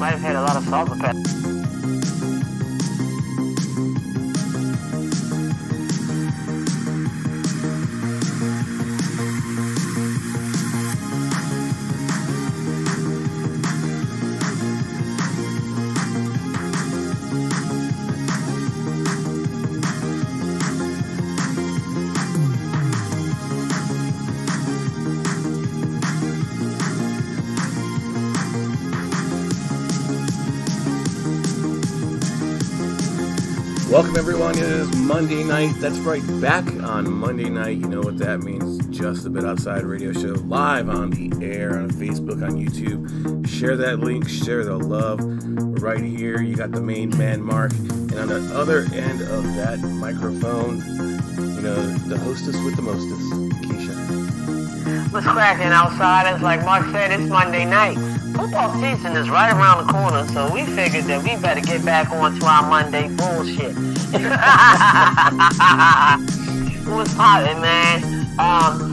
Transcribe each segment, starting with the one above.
might have had a lot of salt and pepper. Welcome everyone, it is Monday night. That's right, back on Monday night. You know what that means, Just a Bit Outside radio show, live on the air, on Facebook, on YouTube. Share that link, share the love. Right here, you got the main man, Mark. And on the other end of that microphone, you know, the hostess with the mostest, Keisha. What's cracking outside? As like Mark said, it's Monday night. Football season is right around the corner, so we figured that we better get back onto our Monday bullshit. What's poppin', man?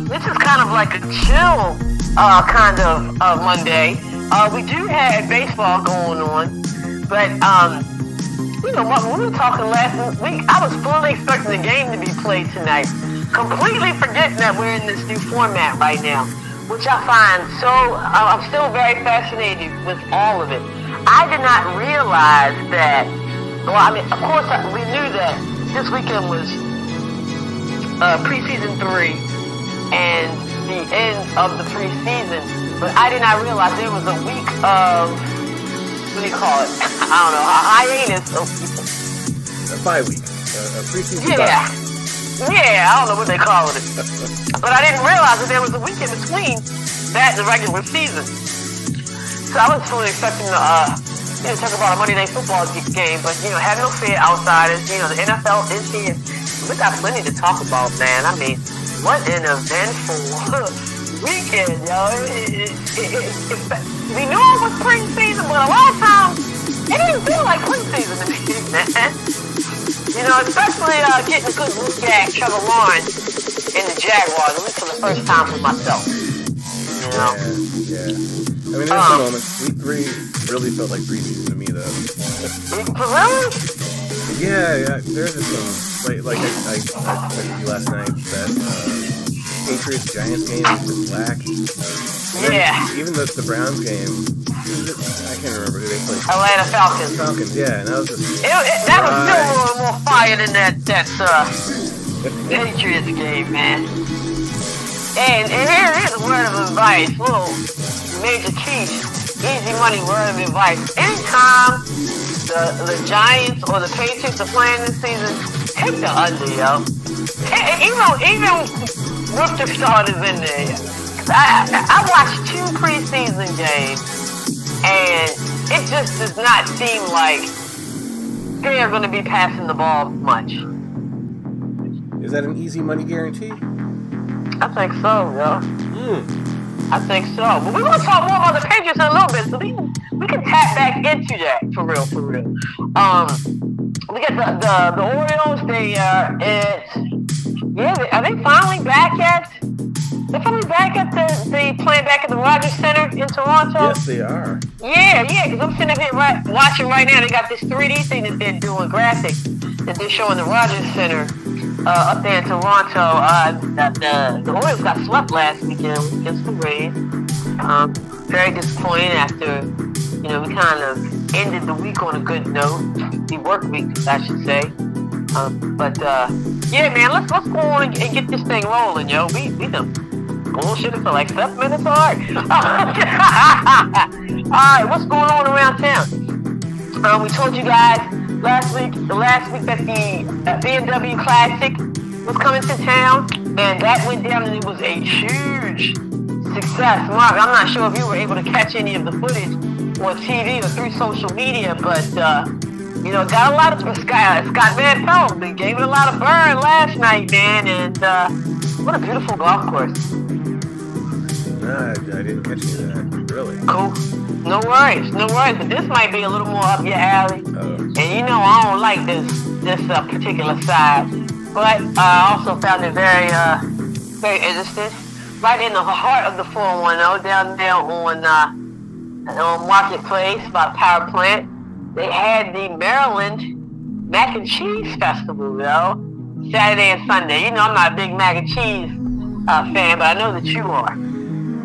This is kind of like a chill kind of Monday. We do have baseball going on, but you know, when we were talking last week, I was fully expecting the game to be played tonight, completely forgetting that we're in this new format right now, which I find so, I'm still very fascinated with all of it. I did not realize that, well, I mean, of course, we knew that this weekend was Preseason 3 and the end of the preseason, but I did not realize there was a week of, what do you call it? I don't know, a hiatus. A bye week, a preseason bye. Yeah, I don't know what they call it. But I didn't realize that there was a week in between that and the regular season. So I was fully expecting to talk about a Monday Night Football game, but, you know, have no fear, outsiders. You know, the NFL is here. We got plenty to talk about, man. I mean, what an eventful weekend, yo. We knew it was preseason, but a lot of times, it didn't feel like preseason to me, man. You know, especially getting a good look at Trevor Lawrence in the Jaguars, at least for the first time for myself. You know? Yeah. I mean, there's some moments. Week 3 really felt like preseason to me, though. For real? Yeah. There's some, like I told you last night, that Patriots-Giants game was just whack. Yeah. Even the Browns game, I can't remember who they played. Atlanta Falcons. Yeah, and that was just... That was still a little more fire than that Patriots game, man. And here's a word of advice, little Major Keith, easy money word of advice. Anytime the Giants or the Patriots are playing this season, take the under, yo. Even with the starters in there. I watched 2 preseason games, and it just does not seem like they are going to be passing the ball much. Is that an easy money guarantee? I think so, yo. I think so. But we're going to talk more about the Patriots in a little bit, so we can tap back into that, for real. We got the Orioles, are they finally back at... They're finally back at they playing back at the Rogers Center in Toronto? Yes, they are. Yeah, because I'm sitting up here watching right now. They got this 3D thing that they're doing, graphic, that they're showing the Rogers Center up there in Toronto. The Orioles got swept last weekend against the Rays. Very disappointing after, you know, we kind of ended the week on a good note. The work week, I should say. Yeah, man, let's go on and get this thing rolling, yo. We done bullshitted for like 7 minutes, alright. Alright, what's going on around town? We told you guys last week that the BMW Classic was coming to town, and that went down and it was a huge success. Mark, I'm not sure if you were able to catch any of the footage on TV or through social media, but you know, got a lot of Scott Van Pelt. They gave it a lot of burn last night, man, and what a beautiful golf course. Nah, I didn't catch any of that. Really? Cool. No worries. But this might be a little more up your alley. And you know I don't like this particular side. But I also found it very interesting. Right in the heart of the 410, down there on Marketplace by Power Plant. They had the Maryland Mac and Cheese Festival, yo. Saturday and Sunday. You know, I'm not a big mac and cheese fan, but I know that you are.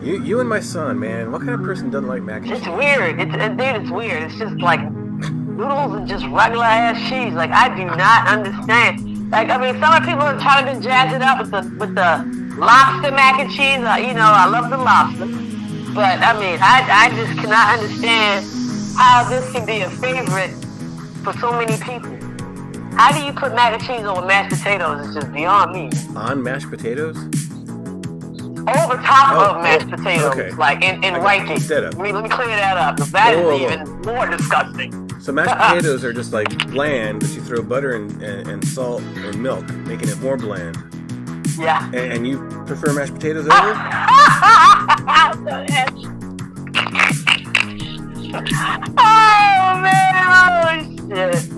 You and my son, man. What kind of person doesn't like mac and cheese? It's weird. It's weird. It's just like noodles and just regular ass cheese. Like, I do not understand. Like, I mean, some of the people are trying to jazz it up with the lobster mac and cheese. You know, I love the lobster. But, I mean, I just cannot understand how this can be a favorite for so many people. How do you put mac and cheese over mashed potatoes? It's just beyond me. On mashed potatoes? Over top of mashed potatoes, okay. Like in ranking. Let me clear that up, because that is even more disgusting. So mashed potatoes are just like bland, but you throw butter and salt and milk, making it more bland. Yeah. And you prefer mashed potatoes over? Oh man, oh shit.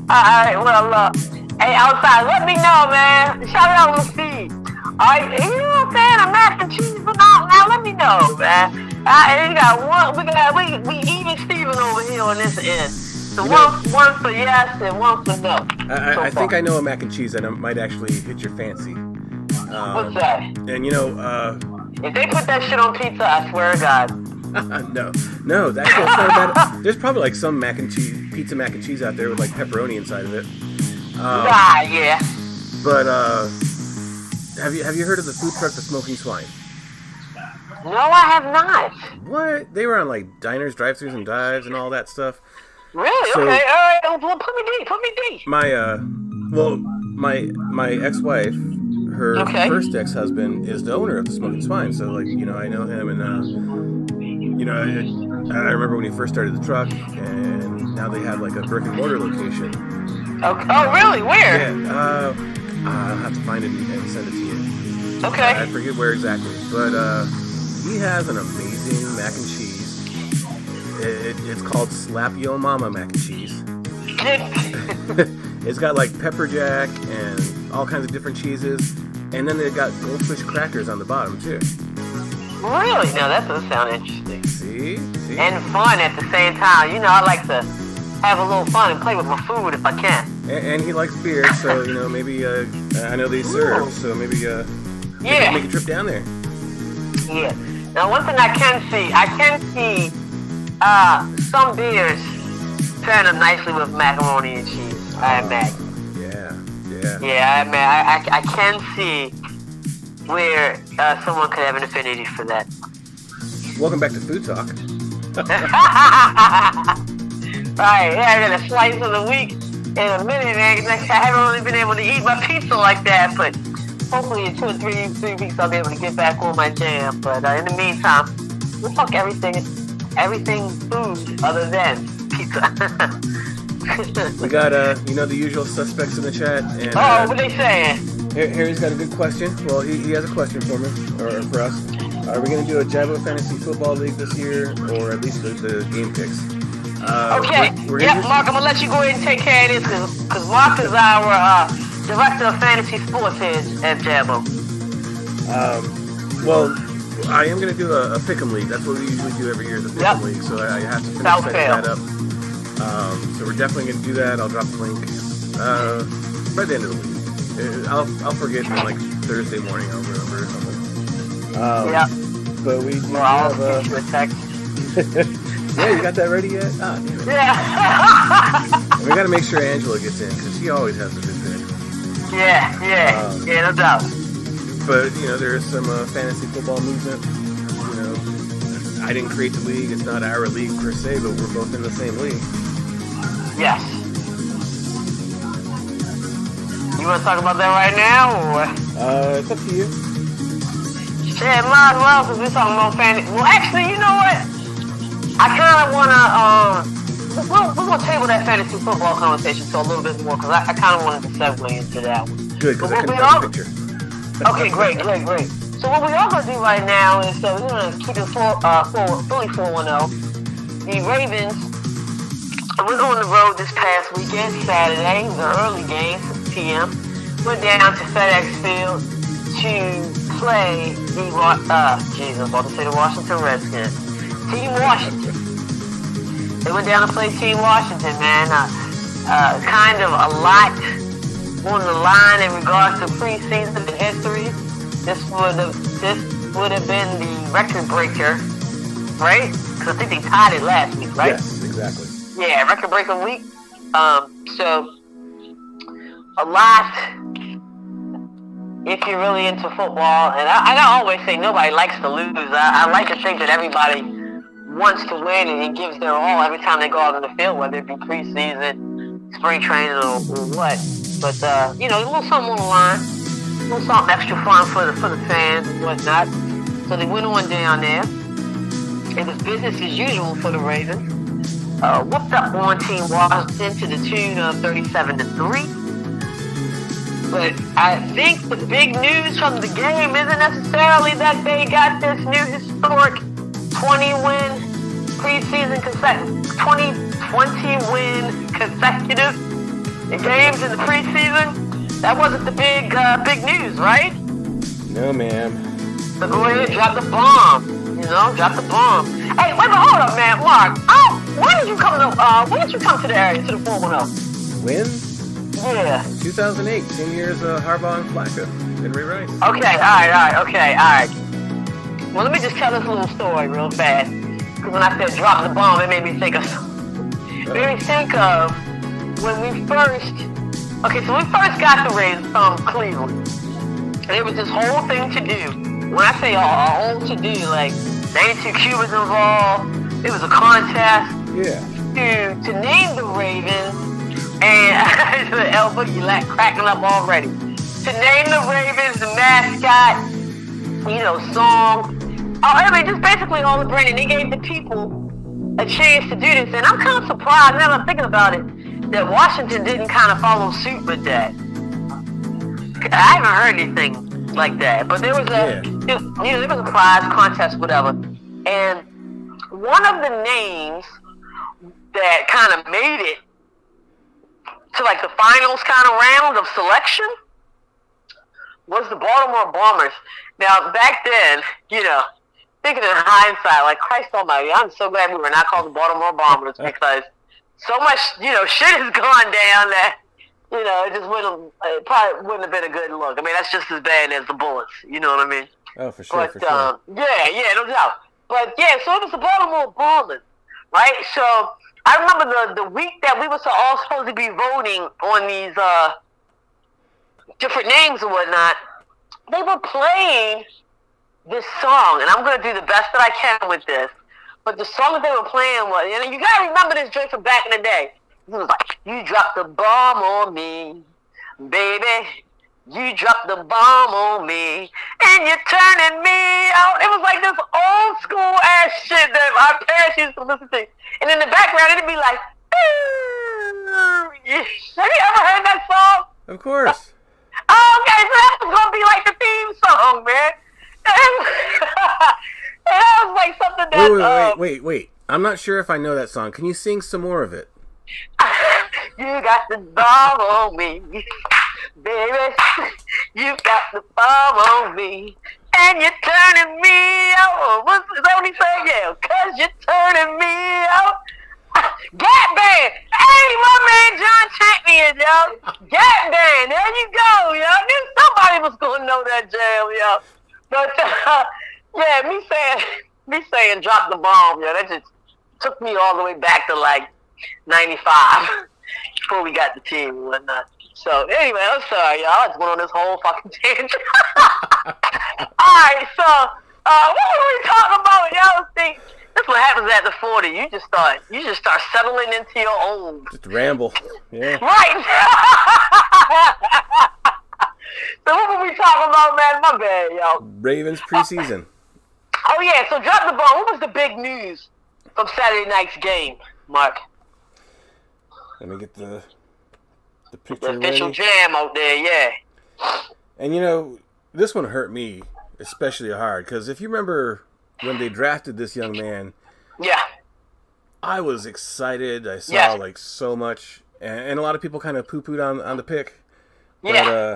Alright, well, hey, outside, let me know, man. Shout out on the feed. Alright, you know what I'm saying? A mac and cheese, but now let me know, man. And you got we even Steven over here on this end. So one for yes and one for no. I think I know a mac and cheese that might actually hit your fancy. What's that? And you know, if they put that shit on pizza, I swear to God. No, that's not bad. There's probably like some pizza mac and cheese out there with like pepperoni inside of it. Yeah. But have you heard of the food truck, the Smoking Swine? No, I have not. What? They were on like diners, drive-thrus, and dives, and all that stuff. Really? So, okay. All right. Well, put me deep. My ex-wife, her first ex-husband is the owner of the Smoking Swine. So like, you know, I know him, and you know, I remember when he first started the truck, and now they have like a brick and mortar location. Okay. Oh, really? Where? Yeah. I'll have to find it and send it to you. Okay. I forget where exactly, but he has an amazing mac and cheese. It's called Slap Yo Mama mac and cheese. It's got like pepper jack and all kinds of different cheeses, and then they've got goldfish crackers on the bottom too. Really? Now that does sound interesting. See? And fun at the same time. You know, I like to have a little fun and play with my food if I can. And he likes beer, so you know, maybe I know they serve, so maybe make a trip down there. Yeah. Now, one thing I can see some beers pairing up nicely with macaroni and cheese. I imagine. Yeah, I can see where someone could have an affinity for that. Welcome back to Food Talk. Right, yeah, I got a slice of the week in a minute, man. I haven't really been able to eat my pizza like that, but hopefully in 2 or 3 weeks I'll be able to get back on my jam. But in the meantime, we'll talk everything food other than pizza. We got you know, the usual suspects in the chat. And, what they saying? Harry's got a good question. Well, he has a question for me, or for us. Are we going to do a Jabo Fantasy Football League this year, or at least the game picks? Okay. Mark, I'm going to let you go ahead and take care of this, because Mark is our Director of Fantasy Sports here at Jabo. Well, I am going to do a Pick'em League. That's what we usually do every year, the Pick'em League, so I have to finish setting that up. So we're definitely going to do that. I'll drop the link by the end of the week. I'll forget in like Thursday morning. I'll remember or something. But we do have a text. Yeah, you got that ready yet? Yeah. We got to make sure Angela gets in, because she always has a good pick. Yeah, no doubt. But you know, there is some fantasy football movement. You know, I didn't create the league. It's not our league per se, but we're both in the same league. Yes. You want to talk about that right now, or? It's up to you. Yeah, might as well, because we're talking about fantasy. Well, actually, you know what? I kind of want to, we're going to table that fantasy football conversation so a little bit more, because I kind of wanted to segue into that one. Good, because I couldn't find a picture. Okay, great. So what we are going to do right now is, we're going to keep it fully 4-1-0. The Ravens, we're on the road this past weekend, Saturday. It was an early game, 6 p.m. Went down to FedEx Field to play the Washington Redskins. Team Washington. They went down to play Team Washington, man. Kind of a lot on the line in regards to preseason history. This would have been the record breaker, right? Because I think they tied it last week, right? Yes, exactly. Yeah, record breaker week. So a lot. If you're really into football, and I always say nobody likes to lose. I like to think that everybody wants to win and gives their all every time they go out on the field, whether it be preseason, spring training, or what. But a little something on the line, a little something extra fun for the fans and whatnot. So they went on down there. It was business as usual for the Ravens. Whooped up on Team Washington to the tune of 37-3. But I think the big news from the game isn't necessarily that they got this new historic 20-win preseason consecutive 20-win consecutive games in the preseason. That wasn't the big news, right? No, ma'am. So go ahead, drop the bomb. Drop the bomb. Hey, wait a minute, hold up, man, Mark. When did you come to the area, to the 410? When? Yeah. 2008, same year as Harbaugh and Flacco and Ray Rice. Okay, all right. Well, let me just tell this little story real fast. Because when I said drop the bomb, it made me think of something. It made me think of when we first got the Rays from Cleveland. And there was this whole thing to do. When I say a whole to do, like 92 Cubans involved, it was a contest to name the Ravens. And El Boogie cracking up already. To name the Ravens, the mascot, song. Just basically all the branding. They gave the people a chance to do this. And I'm kind of surprised, now that I'm thinking about it, that Washington didn't kind of follow suit with that. I haven't heard anything like that. But there was there was a prize contest, whatever. And one of the names that kind of made it to like the finals kind of round of selection was the Baltimore Bombers. Now, back then, thinking in hindsight, like, Christ almighty, I'm so glad we were not called the Baltimore Bombers because so much, shit has gone down that, it probably wouldn't have been a good look. I mean, that's just as bad as the Bullets, you know what I mean? Oh, for sure, but, yeah, no doubt. But, yeah, so it was the Baltimore Bombers, right? So I remember the week that we were all supposed to be voting on these different names and whatnot, they were playing this song, and I'm going to do the best that I can with this. But the song that they were playing was, you got to remember this joint from back in the day. It was like, you dropped the bomb on me, baby. You dropped the bomb on me, and you're turning me out. It was like this old school ass shit that our parents used to listen to. And in the background, it'd be like, have you ever heard that song? Of course. Oh, okay, so that was going to be like the theme song, man. And that was like something that... Wait. I'm not sure if I know that song. Can you sing some more of it? You got the bomb on me, baby. You got the bomb on me, and you're turning me out. Is that what he said? Yeah, because you're turning me out. Gap Band. Hey, my man John Champion, yo. Gap Band. There you go, yo. I knew somebody was going to know that jam, yo. But, yeah, me saying drop the bomb, yo, that just took me all the way back to, like, 95 before we got the team and whatnot. So, anyway, I'm sorry, y'all. I just went on this whole fucking tangent. All right, so, what were we talking about? Y'all think that's what happens after 40. You just start settling into your own. Just ramble. Yeah. Right. So what were we talking about, man? My bad, y'all. Ravens preseason. Oh, yeah, so drop the ball. What was the big news from Saturday night's game, Mark? Let me get the picture The official ready. jam out there, yeah. And, this one hurt me especially hard because if you remember when they drafted this young man, yeah, I was excited. I saw, like, so much. And a lot of people kind of poo-pooed on the pick. Yeah,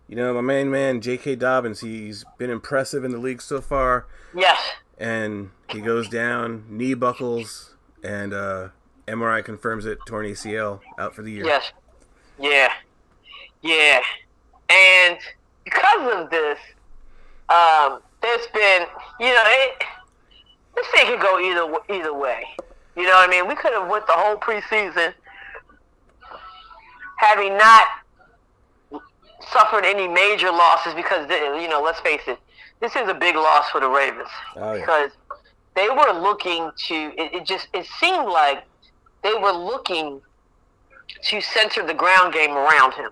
My main man, J.K. Dobbins, he's been impressive in the league so far. Yes. and he goes down, knee buckles, and MRI confirms it, torn ACL, out for the year. Yes. Yeah. Yeah. And because of this, there's been, this thing could go either way. You know what I mean? We could have went the whole preseason having not suffered any major losses because, let's face it, this is a big loss for the Ravens. Oh, yeah. Because they were looking to, it seemed like they were looking to center the ground game around him.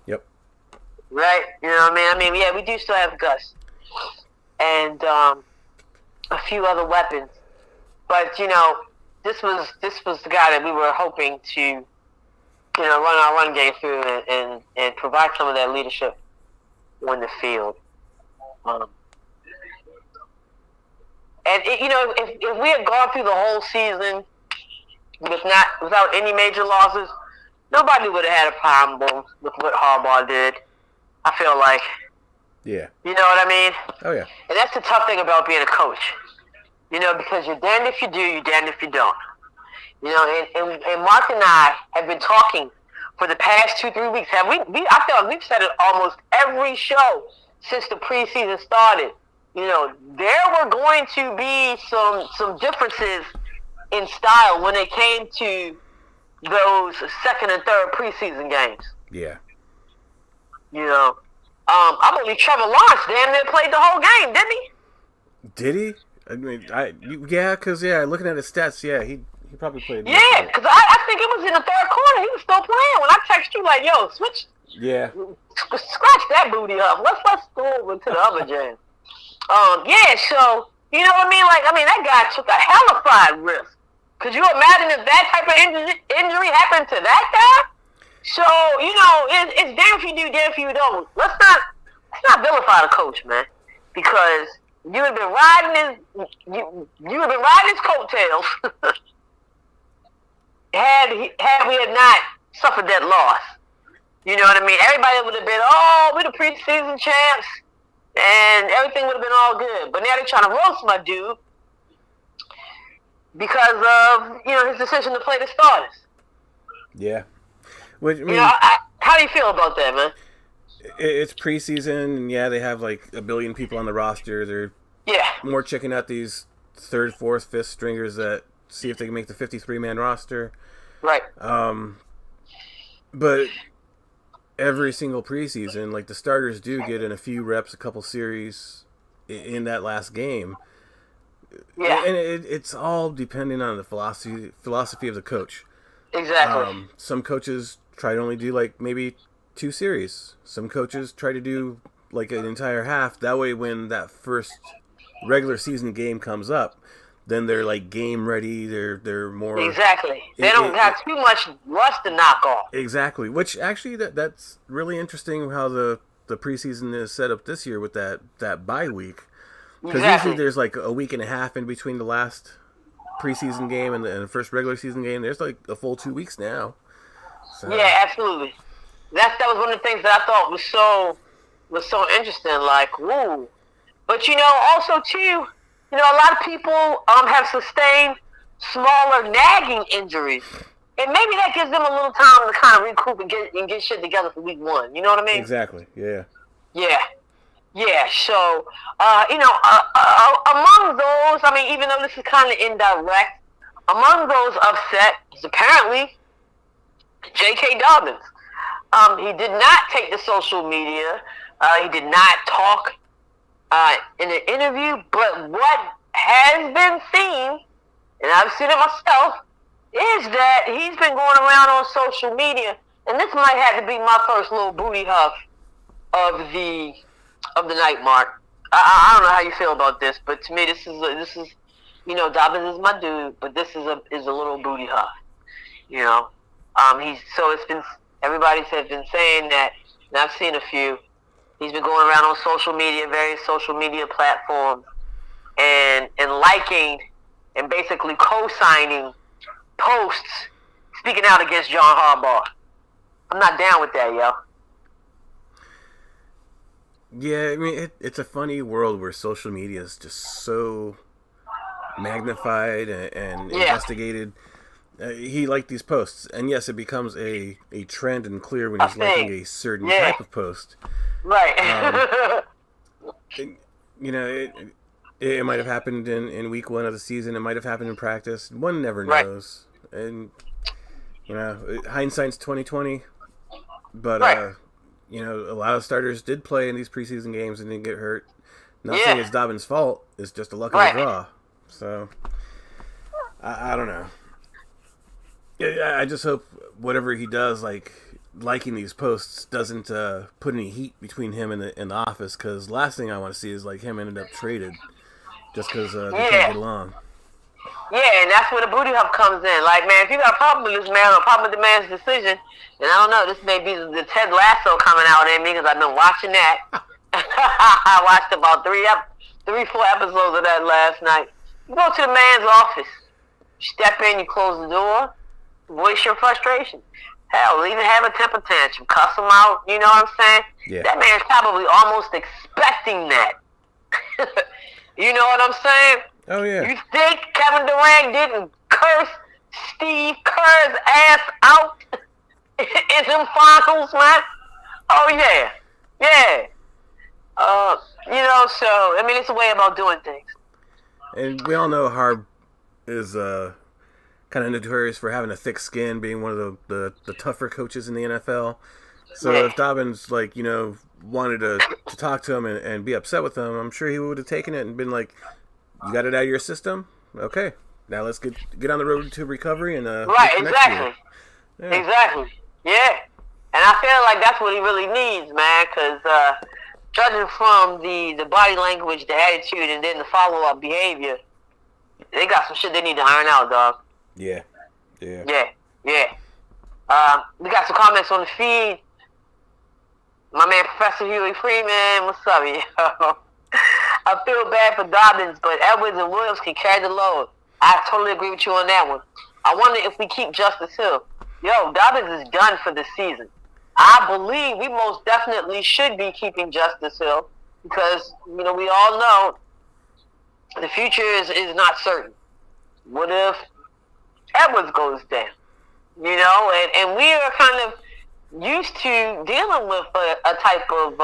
Yep. Right? You know what I mean? Yeah, we do still have Gus. And a few other weapons. But, this was the guy that we were hoping to, run our run game through and provide some of that leadership on the field. If we had gone through the whole season without any major losses, nobody would have had a problem with what Harbaugh did. I feel like. Yeah. You know what I mean? Oh, yeah. And that's the tough thing about being a coach. Because you're damned if you do, you're damned if you don't. And Mark and I have been talking for the past 2-3 weeks. I feel like we've said it almost every show since the preseason started. There were going to be some differences in style when it came to those second and third preseason games. Yeah. I believe Trevor Lawrence damn near played the whole game, didn't he? Did he? I mean, looking at his stats, yeah, he probably played. Yeah, because I think it was in the third quarter. He was still playing. When I text you, like, yo, switch. Yeah. Scratch that booty up. Let's go over to the other jam. So, you know what I mean? That guy took a hellified risk. Could you imagine if that type of injury happened to that guy? So, it's damn if you do, damn if you don't. Let's not vilify the coach, man, because you have been riding his coattails. had we had not suffered that loss, you know what I mean? Everybody would have been, we're the preseason champs, and everything would have been all good. But now they're trying to roast my dude because of his decision to play the starters. Yeah. Which, how do you feel about that, man? It's preseason, and yeah, they have like a billion people on the roster. They're more checking out these third, fourth, fifth stringers that see if they can make the 53-man roster. Right. But every single preseason, like the starters do get in a few reps, a couple series in that last game. Yeah. And it's all depending on the philosophy of the coach. Exactly. Some coaches try to only do like maybe 2 series. Some coaches try to do like an entire half. That way, when that first regular season game comes up, then they're like game ready. They're more exactly. They don't have too much rust to knock off. Exactly. Which actually that's really interesting how the preseason is set up this year with that bye week. Because usually there's like a week and a half in between the last preseason game and the first regular season game. There's like a full 2 weeks now. So. Yeah, absolutely. That was one of the things that I thought was so interesting. Like, woo. But also too, a lot of people have sustained smaller nagging injuries, and maybe that gives them a little time to kind of recoup and get shit together for week 1. You know what I mean? Exactly. Yeah. Yeah. Yeah, so, among those, even though this is kind of indirect, among those upset is apparently J.K. Dobbins. He did not take to social media. He did not talk in an interview, but what has been seen, and I've seen it myself, is that he's been going around on social media, and this might have to be my first little booty huff of the night, Mark. I don't know how you feel about this, but to me, this is Dobbins is my dude, but this is a little booty huff. Everybody has been saying that, and I've seen a few. He's been going around on social media, various social media platforms, and liking and basically co-signing posts speaking out against John Harbaugh. I'm not down with that, yo. Yeah, I mean, it's a funny world where social media is just so magnified and Yeah, investigated. He liked these posts, and yes, it becomes a trend and clear when a he's liking thing. a certain Yeah, type of post. Um, right. it, you know, it might have happened in week one of the season. It might have happened in practice. One never Right, knows. And hindsight's 2020. But right. a lot of starters did play in these preseason games and didn't get hurt. Not saying Yeah, it's Dobbins' fault. It's just the luck of the right. draw. So I don't know. I just hope whatever he does, like liking these posts, doesn't put any heat between him and the office. Because last thing I want to see is like him ended up traded just because they can't Yeah, get along. yeah, and that's where the booty hop comes in. Like, man, if you got a problem with this man or a problem with the man's decision, then I don't know. This may be the Ted Lasso coming out in me because I've been watching that. I watched about 4 episodes of that last night. You go to the man's office, you step in, you close the door, voice your frustration. Hell, even have a temper tantrum, cuss him out. You know what I'm saying? Yeah. That man's probably almost expecting that. You know what I'm saying? Oh yeah. You think Kevin Durant didn't curse Steve Kerr's ass out in them finals, man? Oh yeah, yeah. So I mean, it's a way about doing things. And we all know Harb is kind of notorious for having a thick skin, being one of the tougher coaches in the NFL. So Yeah. if Dobbins, wanted to talk to him and be upset with him, I'm sure he would have taken it and been like, "You got it out of your system? Okay. Now let's get on the road to recovery and Right, exactly. Yeah. Exactly. Yeah. And I feel like that's what he really needs, man, because judging from the body language, the attitude, and then the follow-up behavior, they got some shit they need to iron out, dog. Yeah. Yeah. Yeah, yeah. We got some comments on the feed. My man, Professor Huey Freeman, what's up, yo? I feel bad for Dobbins, but Edwards and Williams can carry the load. I totally agree with you on that one. I wonder if we keep Justice Hill. Yo, Dobbins is done for the season. I believe we most definitely should be keeping Justice Hill because, we all know the future is not certain. What if Edwards goes down? And we are kind of used to dealing with a type of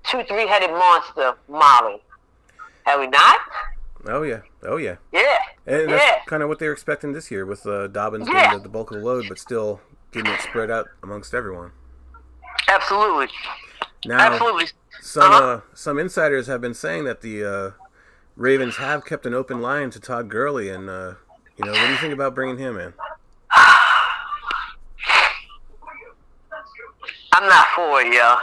2-3-headed monster model. Have we not? Oh yeah. Yeah. And that's kind of what they were expecting this year with Dobbins getting the bulk of the load, but still getting it spread out amongst everyone. Absolutely. Now, Absolutely. Some insiders have been saying that the Ravens have kept an open line to Todd Gurley, and what do you think about bringing him in? I'm not for it, yo.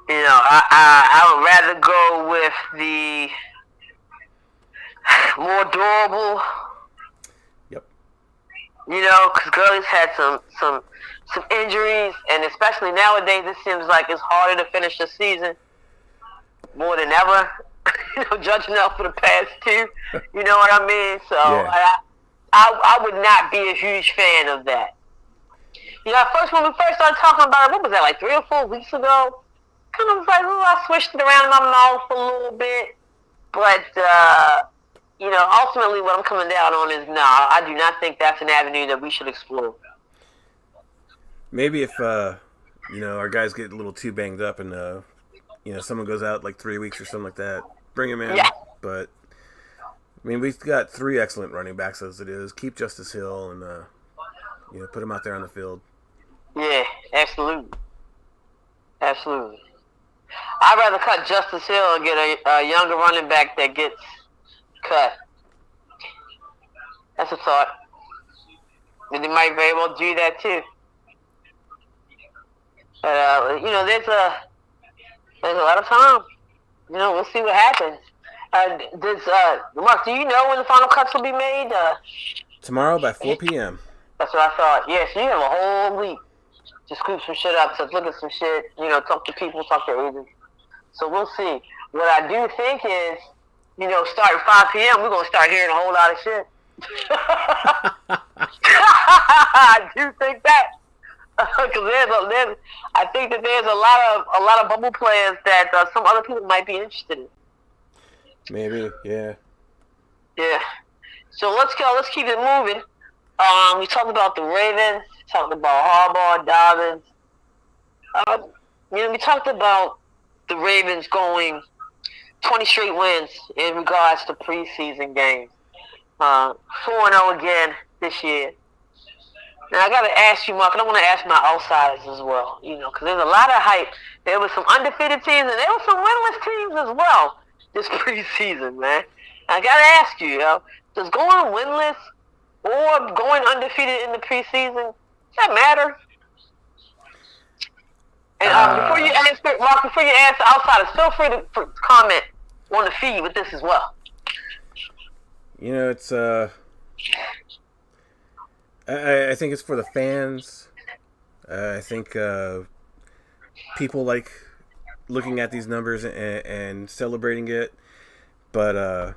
I would rather go with the more durable. Yep. Because Gurley's had some injuries, and especially nowadays, it seems like it's harder to finish the season more than ever. Judging up for the past two. You know what I mean? So yeah. I would not be a huge fan of that. When we first started talking about it, what was that, like 3 or 4 weeks ago? Kind of was like, I switched it around in my mouth a little bit. But, ultimately what I'm coming down on is, I do not think that's an avenue that we should explore. Maybe if, our guys get a little too banged up and, someone goes out like 3 weeks or something like that, bring him in. Yeah. But, I mean, we've got 3 excellent running backs as it is. Keep Justice Hill and, put him out there on the field. Yeah, absolutely. Absolutely. I'd rather cut Justice Hill and get a younger running back that gets cut. That's a thought. And they might very well do that too. But there's a lot of time. We'll see what happens. Mark, do you know when the final cuts will be made? Tomorrow by 4 p.m. That's what I thought. Yeah, so you have a whole week to scoop some shit up, to look at some shit, talk to people, talk to agents. So we'll see. What I do think is, starting 5 p.m., we're going to start hearing a whole lot of shit. I do think that. Because I think that there's a lot of bubble players that some other people might be interested in. Maybe, yeah. Yeah. So let's go. Let's keep it moving. We talked about the Ravens. Talked about Harbaugh, Dobbins. We talked about the Ravens going 20 straight wins in regards to preseason games. 4-0 again this year. Now, I got to ask you, Mark, and I want to ask my outsiders as well, because there's a lot of hype. There were some undefeated teams, and there were some winless teams as well this preseason, man. I got to ask you, does going winless or going undefeated in the preseason, does that matter? And before you answer, Mark, before you answer outsiders, feel free to comment on the feed with this as well. It's I think it's for the fans. I think people like looking at these numbers and celebrating it. But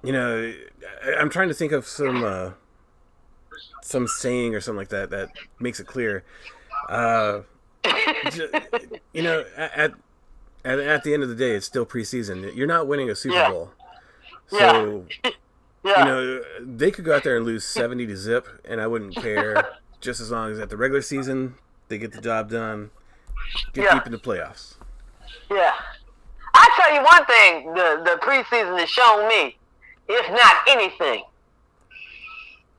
I'm trying to think of some saying or something like that makes it clear. At the end of the day, it's still preseason. You're not winning a Super Bowl. So, they could go out there and lose 70-0, and I wouldn't care, just as long as at the regular season, they get the job done, get deep in the playoffs. Yeah. I tell you one thing, the preseason has shown me, if not anything,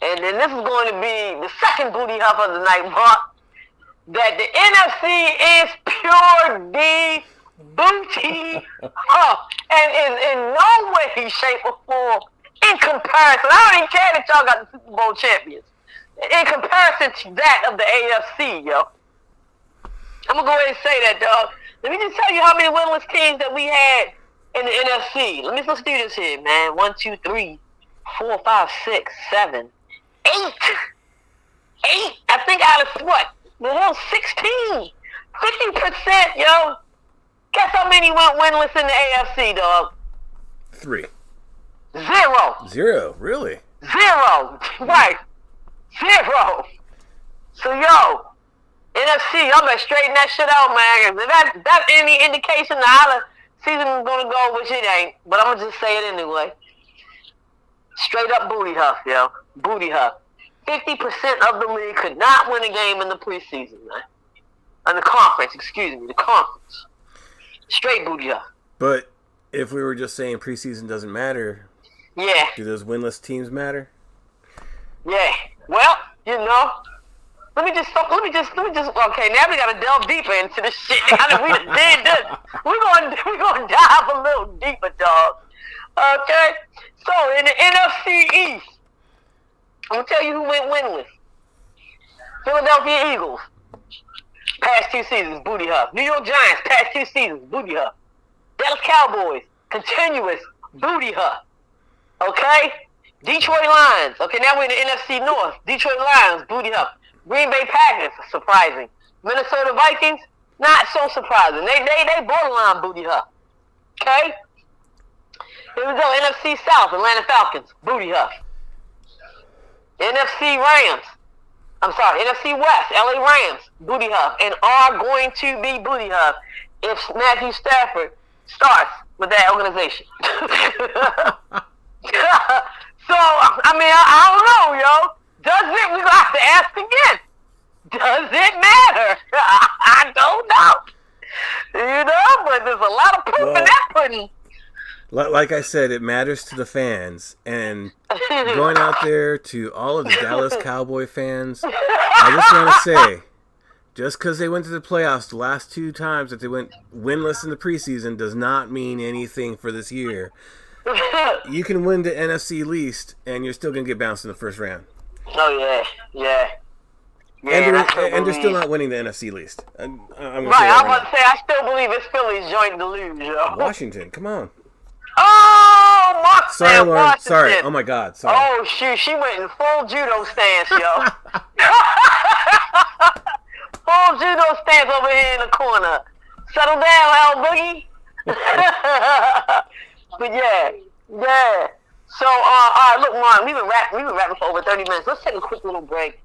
and then this is going to be the second booty huff of the night, Mark, that the NFC is pure D booty huff, and is in no way, shape, or form in comparison. I don't even care that y'all got the Super Bowl champions. In comparison to that of the AFC, yo. I'm going to go ahead and say that, dog. Let me just tell you how many winless teams that we had in the NFC. Let's do this here, man. 1, 2, 3, 4, 5, 6, 7, 8. 8, I think out of what? The hell, 16. 50%, yo. Guess how many went winless in the AFC, dog? 3. 0. 0, really? 0, right. 0. So, yo, NFC, y'all better straighten that shit out, man. If that's any indication of how the season is going to go, which it ain't, but I'm going to just say it anyway. Straight up booty huff, yo. Booty huff. 50% of the league could not win a game in the preseason, man. In the conference, the conference. Straight booty huff. But if we were just saying preseason doesn't matter, do those winless teams matter? Yeah. Well, let me just. Okay, now we gotta delve deeper into this shit. We did this. We're gonna dive a little deeper, dog. Okay. So in the NFC East, I'm gonna tell you who went winless. Philadelphia Eagles, past 2 seasons, booty huff. New York Giants, past 2 seasons, booty huff. Dallas Cowboys, continuous booty huff. Okay? Detroit Lions. Okay, now we're in the NFC North. Detroit Lions, booty huff. Green Bay Packers, surprising. Minnesota Vikings, not so surprising. They borderline booty huff. Okay? Here we go. NFC South, Atlanta Falcons, booty huff. NFC West, LA Rams, booty huff, and are going to be booty huff if Matthew Stafford starts with that organization. So, I don't know, yo. We're going to have to ask again. Does it matter? I don't know. But there's a lot of proof in that pudding. Like I said, it matters to the fans. And going out there to all of the Dallas Cowboy fans, I just want to say, just because they went to the playoffs the last 2 times that they went winless in the preseason does not mean anything for this year. You can win the NFC least, and you're still going to get bounced in the first round. Oh, yeah. And they're still not winning the NFC least. I'm right, I was about to say, I still believe it's Philly's joint to lose, yo. Washington, come on. Oh, Mark. Sorry, Lauren. Sorry. Oh, my God. Sorry. Oh, shoot. She went in full judo stance, yo. Full judo stance over here in the corner. Settle down, Al Boogie. But yeah. So, all right, look, Mark, we've been rapping for over 30 minutes. Let's take a quick little break.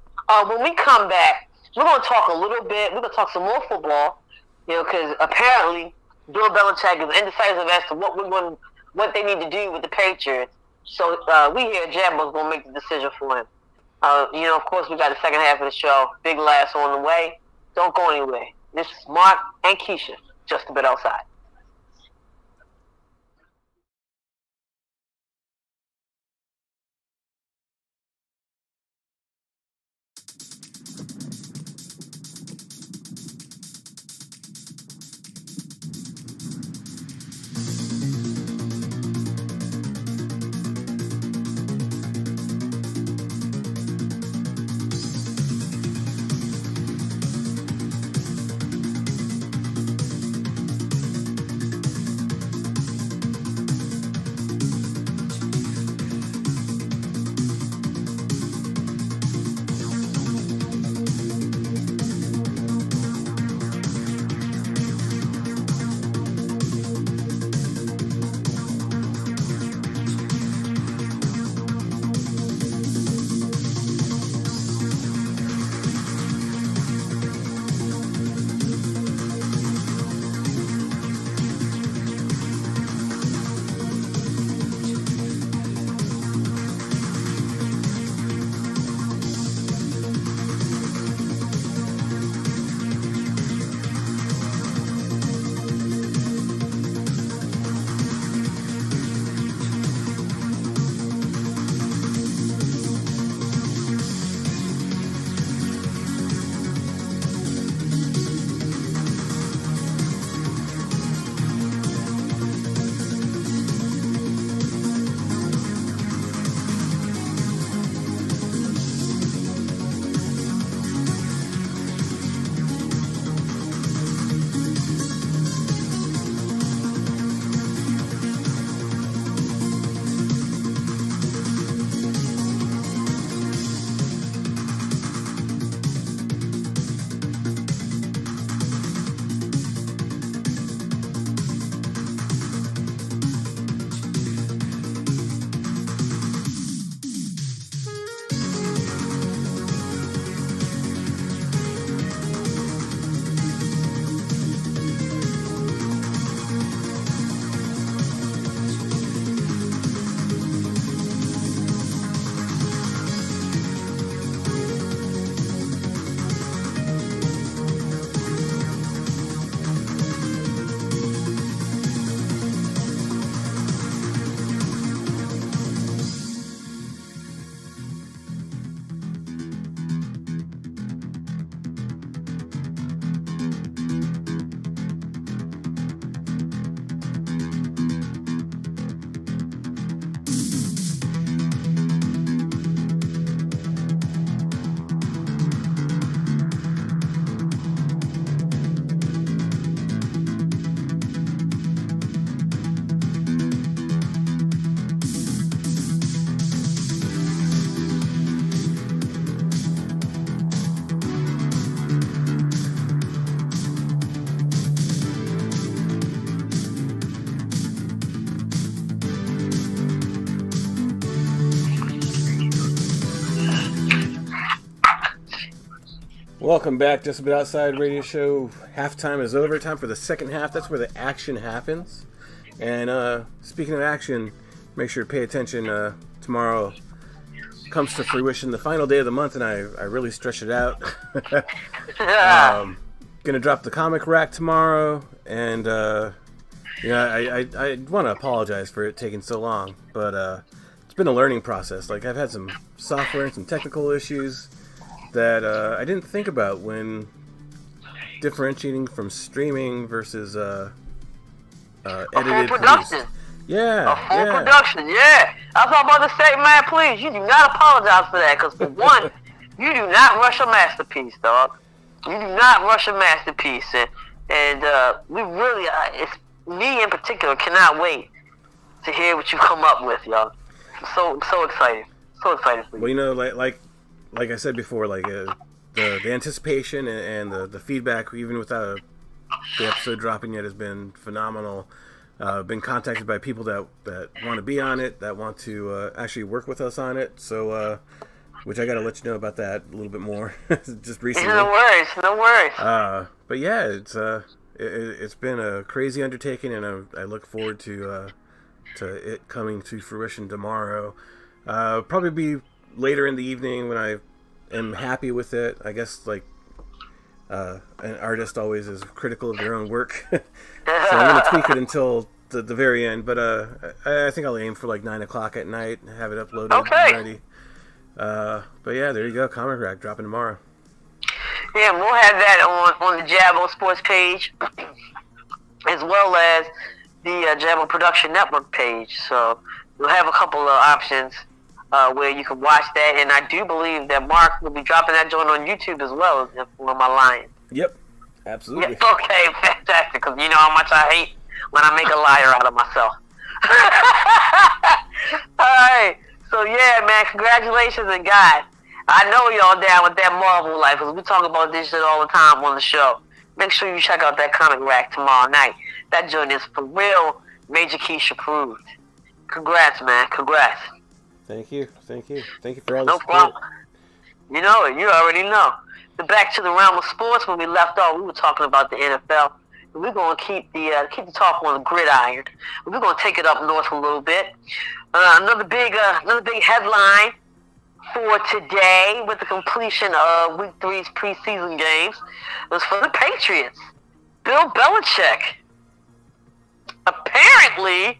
When we come back, We're going to talk a little bit. We're going to talk some more football, because apparently Bill Belichick is indecisive as to what they need to do with the Patriots. So we here at Jabo is going to make the decision for him. Of course, we got the second half of the show. Big laughs on the way. Don't go anywhere. This is Mark and Keisha, just a bit outside. Welcome back, Just a Bit Outside Radio Show. Halftime is over. Time for the second half. That's where the action happens. And speaking of action, make sure to pay attention. Tomorrow comes to fruition, the final day of the month, and I really stretched it out. Gonna drop the comic rack tomorrow, and I want to apologize for it taking so long, but it's been a learning process. Like, I've had some software and some technical issues that I didn't think about when differentiating from streaming versus edited production. Yeah, a full production. Yeah, I was about to say, man, please, you do not apologize for that, because for one, you do not rush a masterpiece, dog. You do not rush a masterpiece, and we really, it's me in particular, cannot wait to hear what you come up with, y'all. I'm so excited, for you. Well, you know, like I said before, like the anticipation and the feedback, even without the episode dropping yet, has been phenomenal. Been contacted by people that want to be on it, that want to actually work with us on it. So which I got to let you know about that a little bit more just recently. No worries. But yeah, it's been a crazy undertaking, and I look forward to it coming to fruition tomorrow. Probably be later in the evening when I am happy with it. I guess like an artist always is critical of their own work, so I'm gonna tweak it until the very end. But I think I'll aim for like 9 o'clock at night and have it uploaded and ready. But yeah, there you go. Comic Rack dropping tomorrow. Yeah, we'll have that on the Jabo Sports page, as well as the Jabo Production Network page. So we'll have a couple of options where you can watch that, and I do believe that Mark will be dropping that joint on YouTube as well, if I'm not lying. Yep, absolutely. Yeah, okay, fantastic, because you know how much I hate when I make a liar out of myself. All right, so yeah, man, congratulations, and God, I know y'all down with that Marvel life, because we talk about this shit all the time on the show. Make sure you check out that Comic Rack tomorrow night. That joint is for real, Major Keisha approved. Congrats, man, congrats. Thank you for all the support. No problem. You know it. You already know. But back to the realm of sports, when we left off, we were talking about the NFL. And we're going to keep the talk on the gridiron. We're going to take it up north a little bit. Another big headline for today, with the completion of Week 3's preseason games, was for the Patriots. Bill Belichick. Apparently,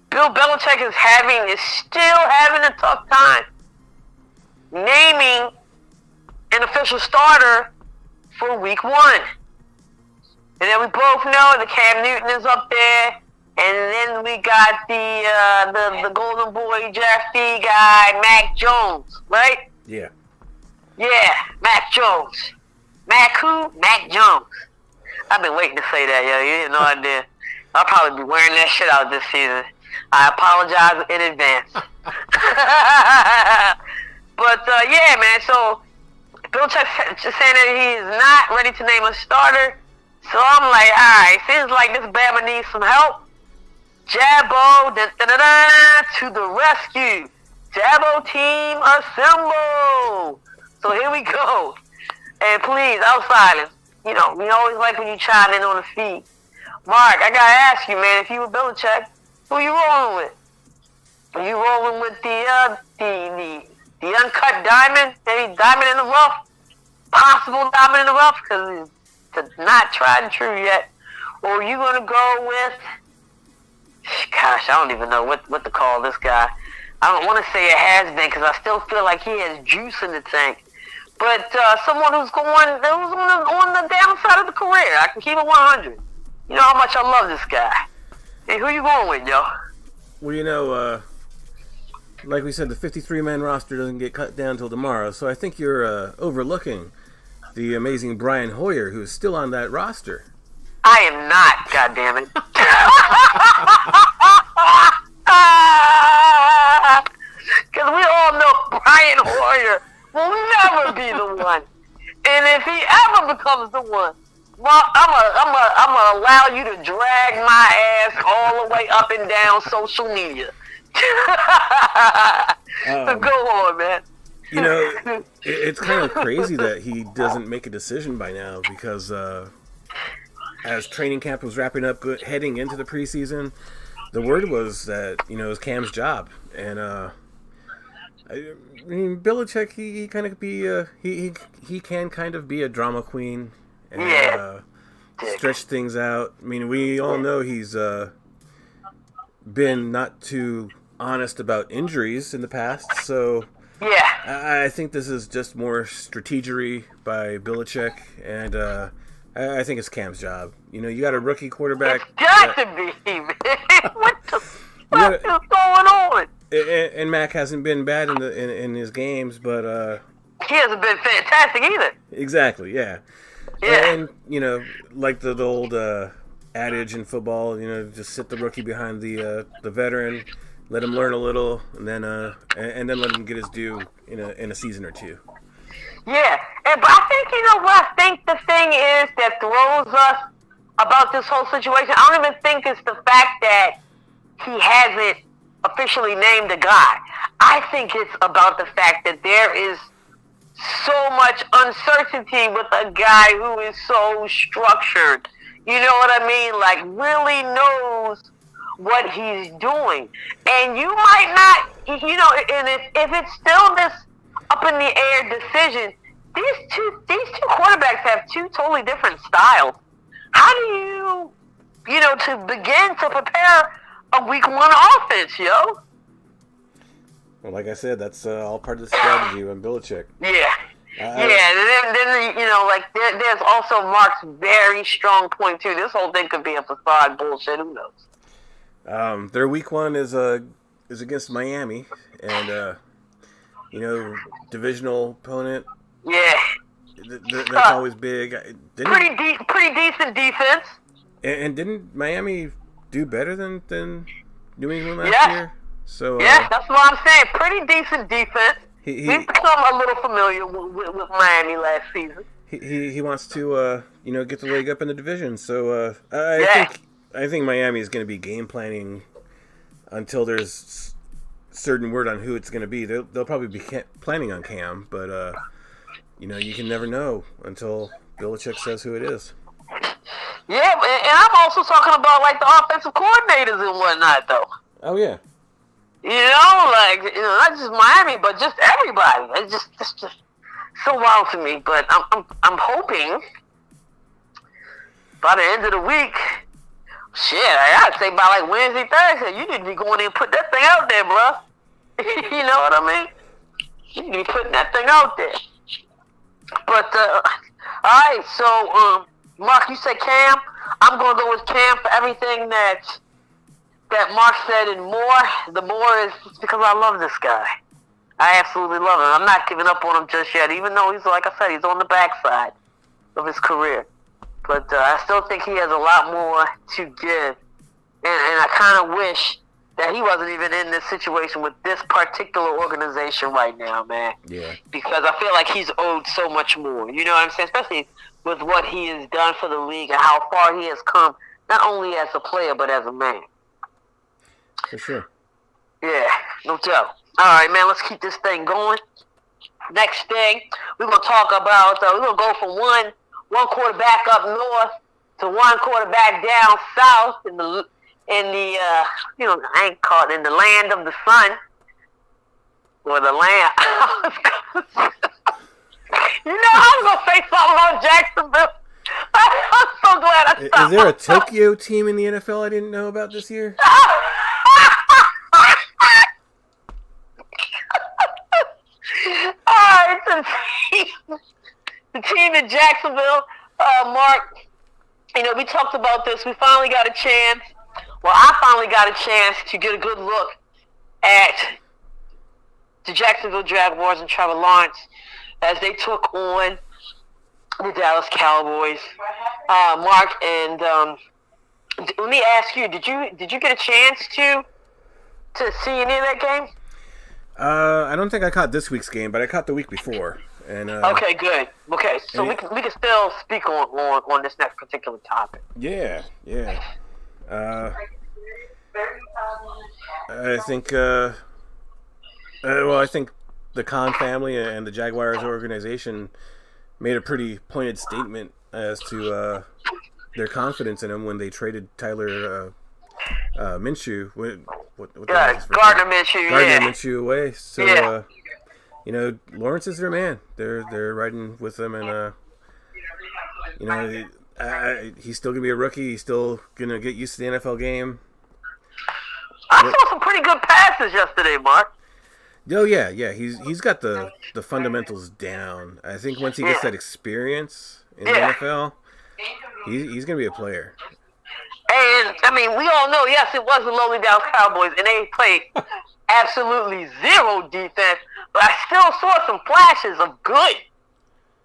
Bill Belichick is still having a tough time naming an official starter for Week 1. And then we both know that Cam Newton is up there, and then we got the Golden Boy draftee guy, Mac Jones, right? Yeah. Yeah, Mac Jones. Mac who? Mac Jones. I've been waiting to say that, yo. You had no idea. I'll probably be wearing that shit out this season. I apologize in advance. But, yeah, man, so Bill Chuck just saying that he is not ready to name a starter. So I'm like, all right, seems like this Bama needs some help. Jabo, to the rescue. Jabo team assemble. So here we go. And please, outsiders, you know, we always like when you chime in on the feed. Mark, I gotta ask you, man, if you were Belichick, who you rolling with? Are you rolling with the uncut diamond? Maybe diamond in the rough? Possible diamond in the rough? Because it's not tried and true yet. Or are you going to go with... Gosh, I don't even know what to call this guy. I don't want to say it has been, because I still feel like he has juice in the tank. But someone who's on the downside of the career. I can keep it 100. You know how much I love this guy. Hey, who you going with, yo? Well, you know, like we said, the 53-man roster doesn't get cut down till tomorrow, so I think you're overlooking the amazing Brian Hoyer, who's still on that roster. I am not, goddammit. Because we all know Brian Hoyer will never be the one. And if he ever becomes the one, well, I'm gonna allow you to drag my ass all the way up and down social media. So go on, man. You know, it's kind of crazy that he doesn't make a decision by now, because as training camp was wrapping up, heading into the preseason, the word was that, you know, it was Cam's job. And I mean, Belichick, he kind of be he can kind of be a drama queen and stretch things out. I mean, we all know he's been not too honest about injuries in the past, so I think this is just more strategery by Belichick, and I think it's Cam's job. You know, you got a rookie quarterback. It's got to be, man. What the fuck is going on? And Mac hasn't been bad in his games, but he hasn't been fantastic either. Exactly, yeah. And you know, like the old adage in football, you know, just sit the rookie behind the veteran, let him learn a little, and then let him get his due in a season or two. Yeah, but I think, you know what I think the thing is that throws us about this whole situation. I don't even think it's the fact that he hasn't officially named a guy. I think it's about the fact that there is so much uncertainty with a guy who is so structured. You know what I mean? Like, really knows what he's doing. And you might not, you know, and if it's still this up in the air decision, these two quarterbacks have two totally different styles. How do you know, to begin to prepare a week one offense, yo? Well, like I said, that's all part of the strategy when Belichick. Yeah. Then you know, like there's also Mark's very strong point too. This whole thing could be a facade bullshit. Who knows? Their week one is against Miami, and you know, divisional opponent. Yeah. That's always big. Pretty decent defense. And didn't Miami do better than New England last year? So yeah, that's what I'm saying. Pretty decent defense. He's become a little familiar with Miami last season. He wants to you know, get the leg up in the division. So I think Miami is going to be game planning until there's certain word on who it's going to be. They'll probably be planning on Cam, but you know, you can never know until Belichick says who it is. Yeah, and I'm also talking about like the offensive coordinators and whatnot, though. Oh yeah. You know, like, you know, not just Miami, but just everybody. It's just so wild to me. But I'm hoping by the end of the week, shit, I'd say by like Wednesday, Thursday, you need to be going in and put that thing out there, bro. You know what I mean? You need to be putting that thing out there. But all right, so Mark, you say Cam. I'm gonna go with Cam for everything that Mark said and more. The more is because I love this guy. I absolutely love him. I'm not giving up on him just yet, even though he's, like I said, he's on the backside of his career. But I still think he has a lot more to give. And I kind of wish that he wasn't even in this situation with this particular organization right now, man. Yeah. Because I feel like he's owed so much more. You know what I'm saying? Especially with what he has done for the league and how far he has come, not only as a player, but as a man. For sure. Yeah, no doubt. All right, man, let's keep this thing going. Next thing, we're going to talk about, we're going to go from one quarterback up north to one quarterback down south in the you know, I ain't called in the land of the sun. Or the land. You know, I was going to say something about Jacksonville. I'm so glad I stopped. Is there a Tokyo team in the NFL I didn't know about this year? The team in Jacksonville, Mark, you know, we talked about this. We finally got a chance. Well, I finally got a chance to get a good look at the Jacksonville Jaguars and Trevor Lawrence as they took on the Dallas Cowboys. Mark, and let me ask you, did you get a chance to see any of that game? I don't think I caught this week's game, but I caught the week before. And okay, good. Okay, so we can still speak on this next particular topic. Yeah. I think I think the Khan family and the Jaguars organization made a pretty pointed statement as to their confidence in him when they traded Tyler Minshew. Gardner Minshew away. So you know, Lawrence is their man. They're riding with him, and you know, he's still gonna be a rookie. He's still gonna get used to the NFL game. I saw some pretty good passes yesterday, Mark. Oh yeah. He's got the fundamentals down. I think once he gets that experience in the NFL, he's gonna be a player. And I mean, we all know, yes, it was the lowly Dallas Cowboys, and they played absolutely zero defense. But I still saw some flashes of good.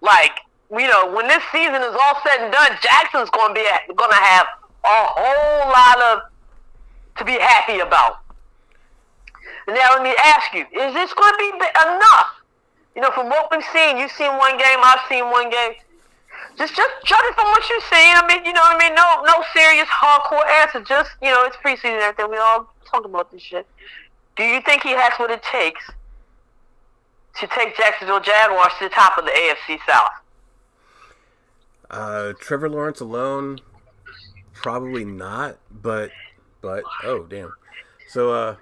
Like, you know, when this season is all said and done, Jackson's going to have a whole lot to be happy about. Now, let me ask you, is this going to be enough? You know, from what we've seen, you've seen one game, I've seen one game. Just judging from what you're seeing, I mean, you know what I mean? No serious hardcore answer. Just, you know, it's preseason and everything. We all talk about this shit. Do you think he has what it takes to take Jacksonville Jaguars to the top of the AFC South? Trevor Lawrence alone, probably not. But oh damn. So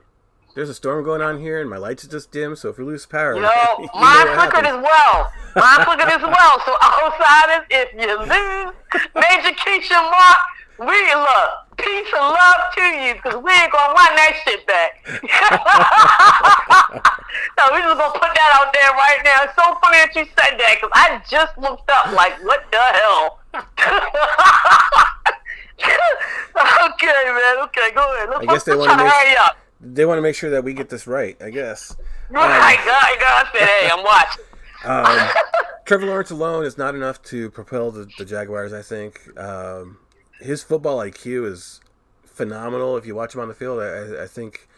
there's a storm going on here, and my lights are just dim. So if we lose power, mine flickered as well. So outsiders, if you lose, Major Keisha Mark, we look. Peace and love to you, because we ain't gonna run that shit back. No, we just gonna put that out there right now. It's so funny that you said that, because I just looked up like, what the hell? Okay, man. Okay, go ahead. I guess they want to hurry up. They want to make sure that we get this right, I guess. Right, I said, hey, I'm watching. Trevor Lawrence alone is not enough to propel the Jaguars, I think. His football IQ is phenomenal. If you watch him on the field, I think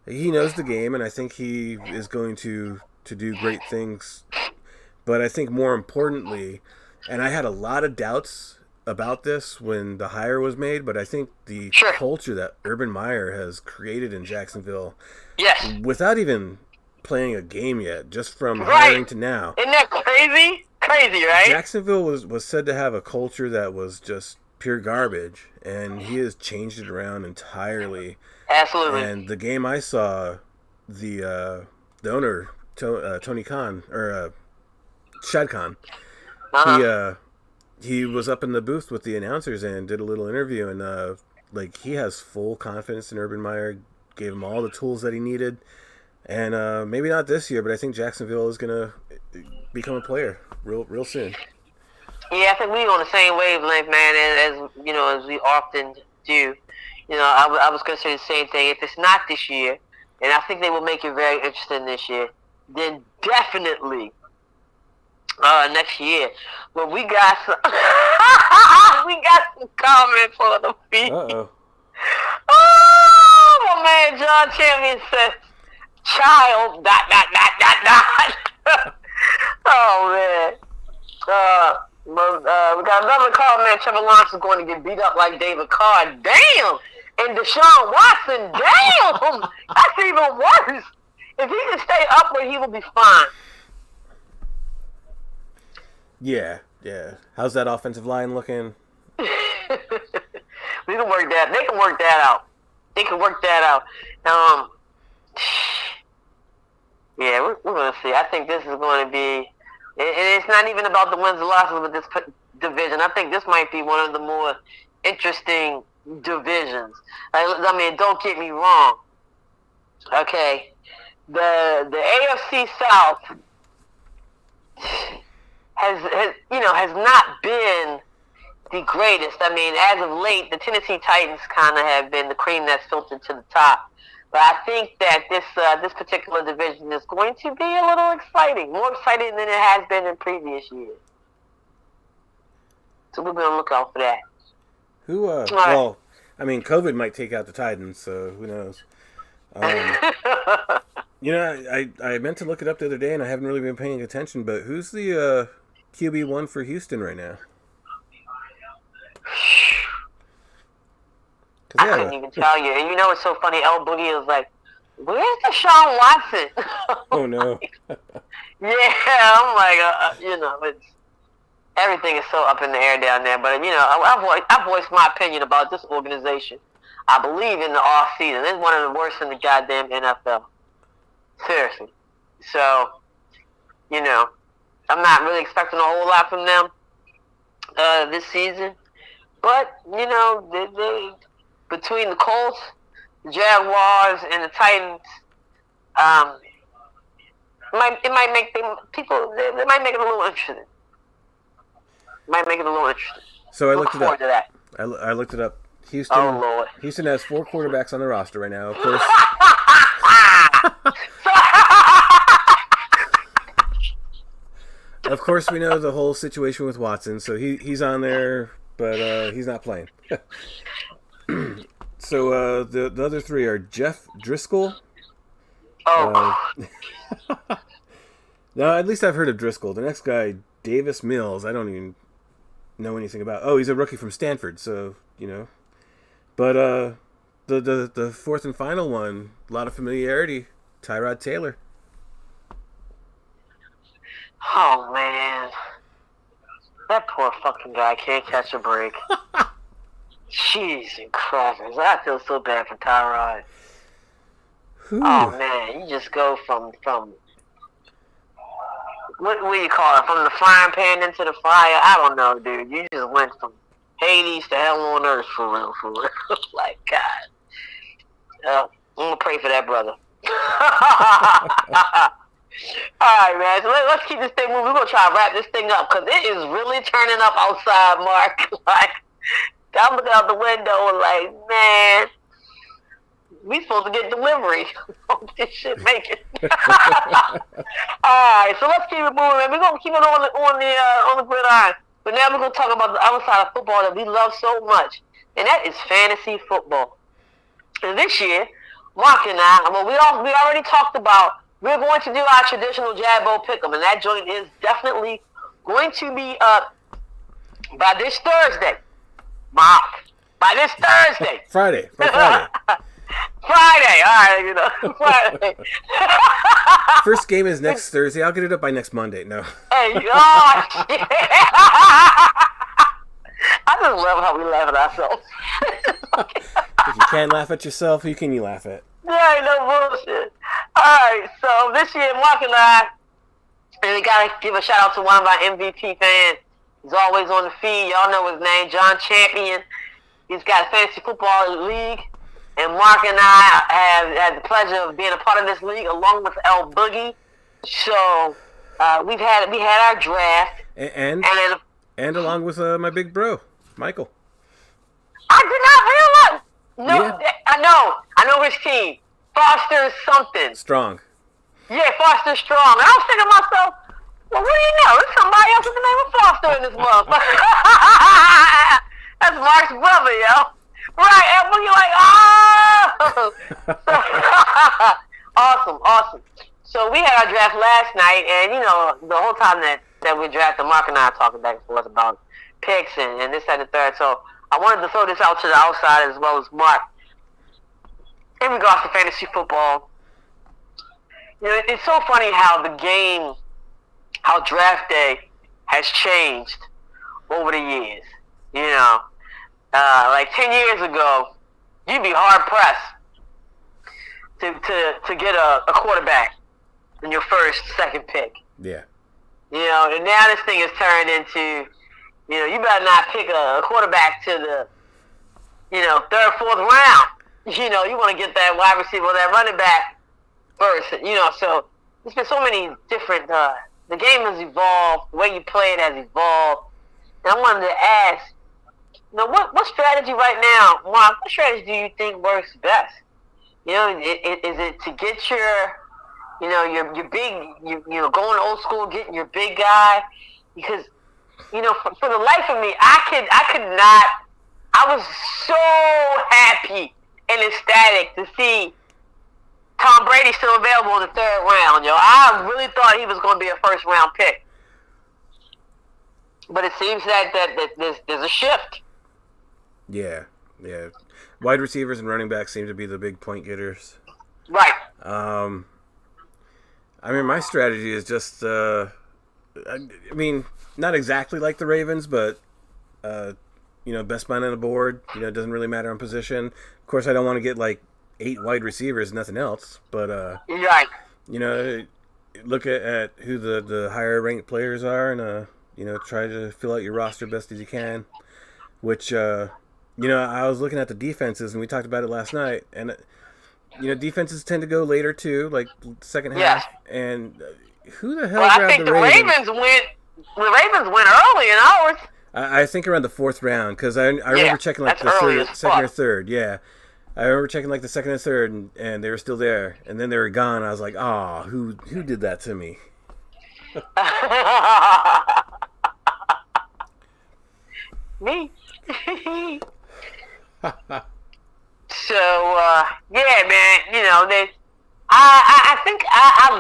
he knows the game, and I think he is going to do great things. But I think more importantly, and I had a lot of doubts about this when the hire was made, but I think the culture that Urban Meyer has created in Jacksonville, without even playing a game yet, just from hiring to now. Isn't that crazy? Crazy, right? Jacksonville was said to have a culture that was just pure garbage, and he has changed it around entirely. Absolutely. And the game I saw, the owner, Tony Khan, or Shad Khan, he was up in the booth with the announcers and did a little interview, and he has full confidence in Urban Meyer, gave him all the tools that he needed, and maybe not this year, but I think Jacksonville is gonna become a player real soon. Yeah, I think we're on the same wavelength, man, as we often do. I was going to say the same thing. If it's not this year, and I think they will make it very interesting this year, then definitely next year. But we got some, comments for the feed. Oh, my man, John Champion says, "Child, ... Oh man. We got another comment. Trevor Lawrence is going to get beat up like David Carr. Damn! And Deshaun Watson. Damn! That's even worse. If he can stay upward, he will be fine. Yeah. How's that offensive line looking? We can work that. They can work that out. Yeah, we're going to see. I think this is going to be. And it's not even about the wins and losses with this division. I think this might be one of the more interesting divisions. I mean, don't get me wrong. Okay, the AFC South has not been the greatest. I mean, as of late, the Tennessee Titans kind of have been the cream that's filtered to the top. But I think that this particular division is going to be a little exciting, more exciting than it has been in previous years. So we're going to look out for that. Well, I mean, COVID might take out the Titans, so who knows? I meant to look it up the other day, and I haven't really been paying attention, but who's the QB1 for Houston right now? I couldn't even tell you. And it's so funny. El Boogie was like, "Where's Deshaun Watson?" Oh, no. Yeah, I'm like, it's everything is so up in the air down there. But, I voiced my opinion about this organization. I believe in the off season. It's one of the worst in the goddamn NFL. Seriously. So, I'm not really expecting a whole lot from them this season. But, they between the Colts, the Jaguars, and the Titans, it might make they might make it a little interesting. So I looked it up. To that. I looked it up. Houston. Oh Lord. Houston has 4 quarterbacks on the roster right now. Of course. Of course, we know the whole situation with Watson, so he's on there, but he's not playing. So the other 3 are Jeff Driscoll. No, at least I've heard of Driscoll. The next guy, Davis Mills, I don't even know anything about. Oh, he's a rookie from Stanford, so But the fourth and final one, a lot of familiarity. Tyrod Taylor. Oh, man. That poor fucking guy can't catch a break. Jeez and crackers. I feel so bad for Tyrod. Oh, man. You just go from what do you call it? From the frying pan into the fire? I don't know, dude. You just went from Hades to hell on earth, for real. Like, God. I'm going to pray for that brother. Alright, man. So let's keep this thing moving. We're going to try to wrap this thing up because it is really turning up outside, Mark. Like, I'm looking out the window and like, man, we supposed to get delivery. This shit make it. Alright, so let's keep it moving, man. We're going to keep it on the gridiron. But now we're going to talk about the other side of football that we love so much. And that is fantasy football. And this year, Mark and I, well, we already talked about, we're going to do our traditional Jabo pick'em, and that joint is definitely going to be up by this Thursday. Mark, by this Thursday. Friday. Friday, all right, Friday. First game is next Thursday. I'll get it up by next Monday. No. Hey, shit. I just love how we laugh at ourselves. If you can't laugh at yourself, who can you laugh at? Yeah, no bullshit. Alright, so this year, Mark and I, and we gotta give a shout out to one of our MVP fans. He's always on the feed. Y'all know his name, John Champion. He's got a fantasy football league. And Mark and I have had the pleasure of being a part of this league along with L Boogie. So we had our draft. And along with my big bro, Michael. I did not realize. No, yeah. I know his team. Foster something. Strong. Yeah, Foster Strong. And I was thinking to myself, well, what do you know? There's somebody else with the name of Foster in this motherfucker. That's Mark's brother, yo. Right, and you're like, oh! Awesome. So we had our draft last night, and, the whole time that we drafted, Mark and I are talking back and forth about picks and this, that, and the third. So I wanted to throw this out to the outside as well as Mark. In regards to fantasy football, it's so funny how draft day has changed over the years. Like 10 years ago, you'd be hard pressed to get a quarterback in your second pick. Yeah. And now this thing has turned into, you better not pick a quarterback to the, third, fourth round. You want to get that wide receiver or that running back first. So there's been so many different, the game has evolved, the way you play it has evolved. And I wanted to ask, what strategy right now, Mark, what strategy do you think works best? Is it to get your big, going old school, getting your big guy? Because, for the life of me, I was so happy and ecstatic to see Tom Brady still available in the third round, yo. I really thought he was going to be a first round pick. But it seems that there's a shift. Yeah. Wide receivers and running backs seem to be the big point getters. Right. My strategy is just, not exactly like the Ravens, but, best man on the board, it doesn't really matter on position. Of course, I don't want to get, 8 wide receivers, nothing else, but, right. Look at who the higher ranked players are and, try to fill out your roster best as you can, which, I was looking at the defenses, and we talked about it last night, and, defenses tend to go later, too, like second half, and who the hell grabbed I think the Ravens? The Ravens went early in ours. I think around the fourth round, because I remember checking, the second or third, yeah. I remember checking, the second or third, and they were still there, and then they were gone. I was like, who did that to me? Me. So, yeah, man, I think I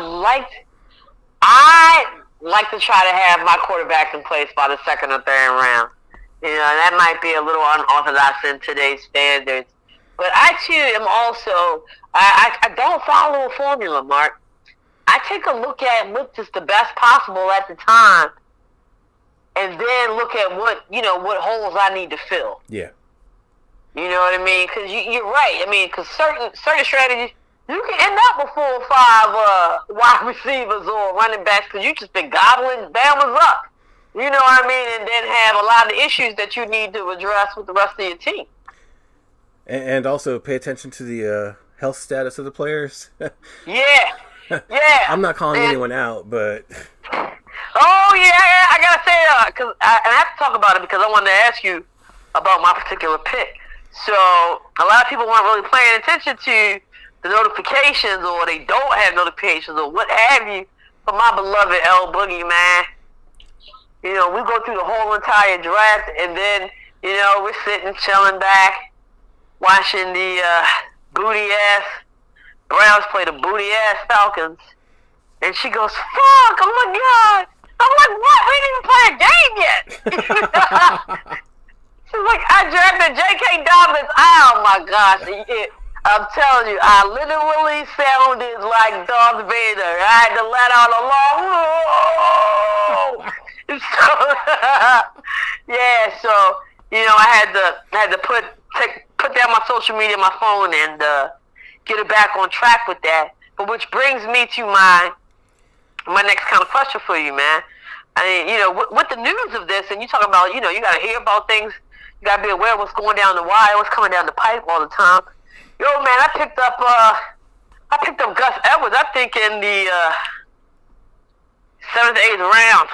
like to try to have my quarterback in place by the second or third round. That might be a little unorthodox in today's standards. But I too am also, I don't follow a formula, Mark. I take a look at what is the best possible at the time, and then look at what holes I need to fill. Yeah. You know what I mean? Because you're right. I mean, because certain strategies, you can end up with 4 or 5 wide receivers or running backs because you just been gobbling Bama's up. You know what I mean? And then have a lot of issues that you need to address with the rest of your team. And also pay attention to the health status of the players. Yeah. I'm not calling anyone out, but... Oh, yeah, I got to say, and I have to talk about it because I wanted to ask you about my particular pick. So, a lot of people weren't really paying attention to the notifications, or they don't have notifications, or what have you, for my beloved L Boogie, man. You know, we go through the whole entire draft, and then, we're sitting, chilling back, watching the booty-ass Browns play the booty-ass Falcons. And she goes, fuck, oh my God. I'm like, what? We didn't even play a game yet. She's like, I drafted J.K. Dobbins. Oh my gosh. I'm telling you, I literally sounded like Darth Vader. I had to let out a long, whoa. So, yeah, so, I had to put down my social media, my phone, and get it back on track with that. But which brings me to my next kind of question for you, man. I mean, with the news of this, and you talking about, you got to hear about things. You got to be aware of what's going down the wire, what's coming down the pipe all the time. Yo, man, I picked up Gus Edwards, I think, in the 7th, 8th round.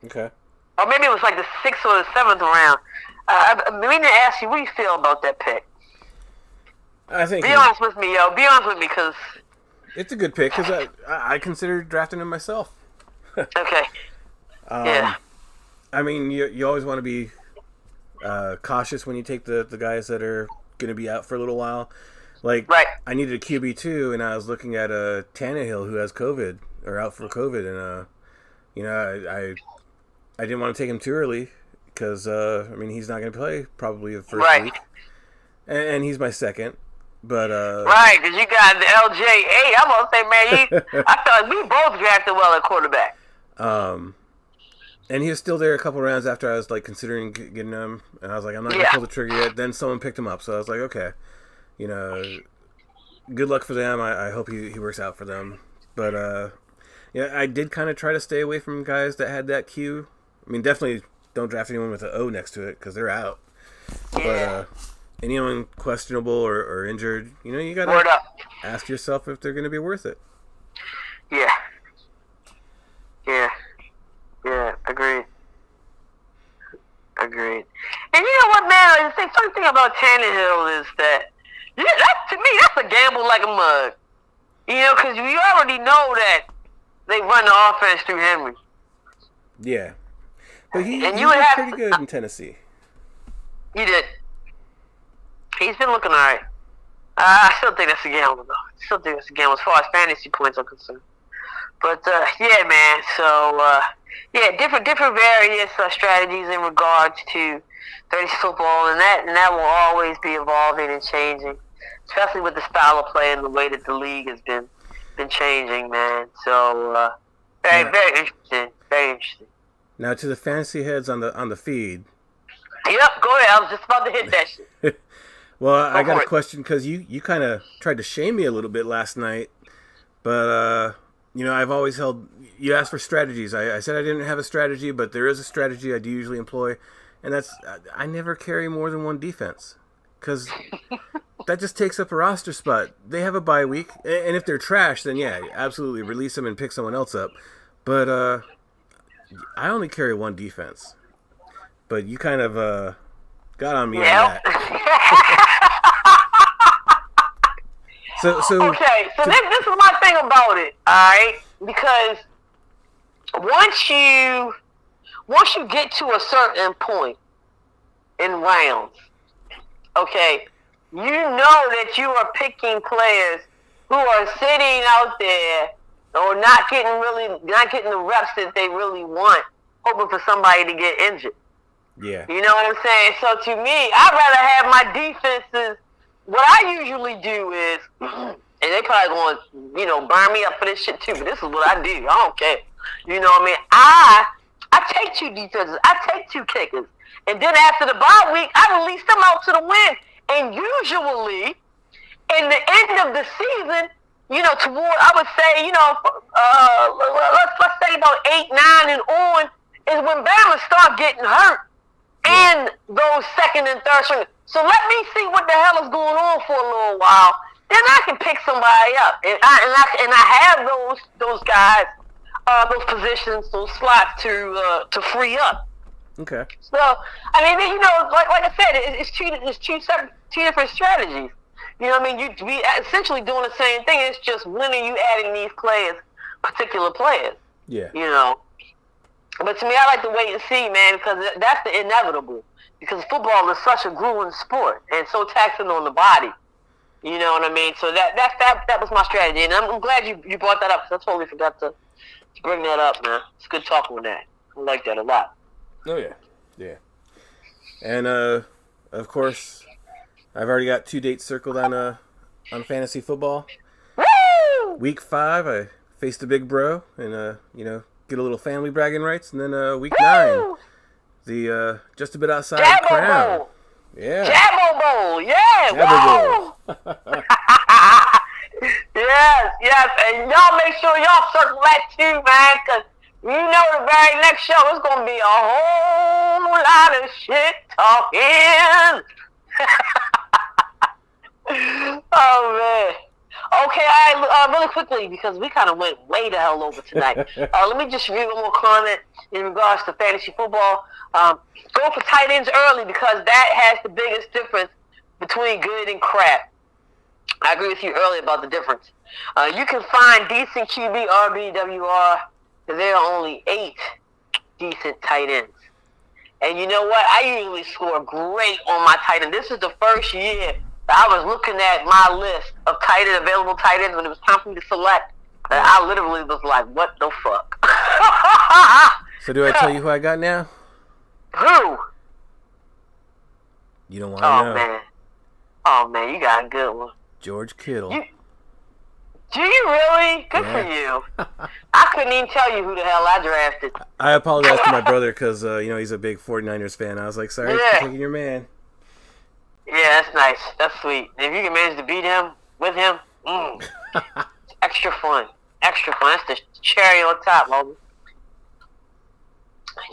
Okay. Or maybe it was like the 6th or the 7th round. I mean to ask you, what do you feel about that pick? I think... Be honest with me, yo. Be honest with me, because... It's a good pick, because I considered drafting him myself. Okay. Yeah. I mean, you always want to be cautious when you take the guys that are going to be out for a little while. Like, right. I needed a QB2, and I was looking at Tannehill, who has COVID, or out for COVID, and, I didn't want to take him too early, because, he's not going to play probably the first week. And he's my second. But right, because you got the LJA. I'm gonna say, man, I felt like we both drafted well at quarterback. And he was still there a couple rounds after I was like considering getting him, and I was like, I'm not gonna pull the trigger yet. Then someone picked him up, so I was like, okay, good luck for them. I hope he works out for them. But I did kind of try to stay away from guys that had that Q. I mean, definitely don't draft anyone with an O next to it because they're out. Yeah. But anyone questionable or injured, you gotta ask yourself if they're going to be worth it. Yeah. Agreed. And you know what, man? The funny thing about Tannehill is that, to me, that's a gamble like a mug. Because you already know that they run the offense through Henry. Yeah. But he was pretty good in Tennessee. He did. He's been looking all right. I still think that's a gamble, though. As far as fantasy points are concerned. But, yeah, man. So, different various strategies in regards to fantasy football, and that will always be evolving and changing, especially with the style of play and the way that the league has been changing, man. So, very interesting. Very interesting. Now, to the fantasy heads on the feed. Yep, go ahead. I was just about to hit that shit. Well, I got a question because you kind of tried to shame me a little bit last night, but I've always held. You asked for strategies. I said I didn't have a strategy, but there is a strategy I do usually employ, and that's I never carry more than one defense because that just takes up a roster spot. They have a bye week, and if they're trash, then yeah, absolutely release them and pick someone else up. But I only carry one defense. But you kind of got on me on that. So okay, so this is my thing about it, all right? Because once you get to a certain point in rounds, okay, you know that you are picking players who are sitting out there or not getting the reps that they really want, hoping for somebody to get injured. Yeah. You know what I'm saying? So to me, I'd rather have my defenses what I usually do is, and they probably going to, burn me up for this shit too, but this is what I do. I don't care. You know what I mean? I take 2 defenses. I take 2 kickers. And then after the bye week, I release them out to the wind. And usually, in the end of the season, toward, I would say, let's say about 8, 9 and on, is when Bama start getting hurt in those second and third string. So let me see what the hell is going on for a little while. Then I can pick somebody up, and I have those guys, those positions, those slots to free up. Okay. So I mean, like I said, it's two different strategies. You know what I mean? We essentially doing the same thing. It's just when are you adding these particular players? Yeah. But to me, I like to wait and see, man, because that's the inevitable. Because football is such a grueling sport and so taxing on the body. You know what I mean? So that was my strategy, and I'm glad you brought that up, because I totally forgot to bring that up, man. It's good talking with that. I like that a lot. Oh yeah. And of course, I've already got 2 dates circled on fantasy football. Woo! Week 5, I faced a big bro, and get a little family bragging rights, and then week 9, the just a bit outside Jabo crown. Bowl. Yeah. Jabo Bowl. Yeah. Jabo Bowl. Yes. And y'all make sure y'all circle that too, man, because the very next show is going to be a whole lot of shit talking. Oh, man. Okay, all right, really quickly, because we kind of went way the hell over tonight. Let me just read one more comment in regards to fantasy football. Go for tight ends early, because that has the biggest difference between good and crap. I agree with you earlier about the difference. You can find decent QB, RB, WR, and there are only 8 decent tight ends. And you know what? I usually score great on my tight end. This is the first year that I was looking at my list of available tight ends when it was time for me to select. And I literally was like, what the fuck? So do I tell you who I got now? Who? You don't want to know. Oh, man, you got a good one. George Kittle. Do you really? Good for you. I couldn't even tell you who the hell I drafted. I apologize to my brother because, he's a big 49ers fan. I was like, sorry for taking your man. Yeah, that's nice. That's sweet. If you can manage to beat him, with him, extra fun. Extra fun. That's the cherry on top, homie.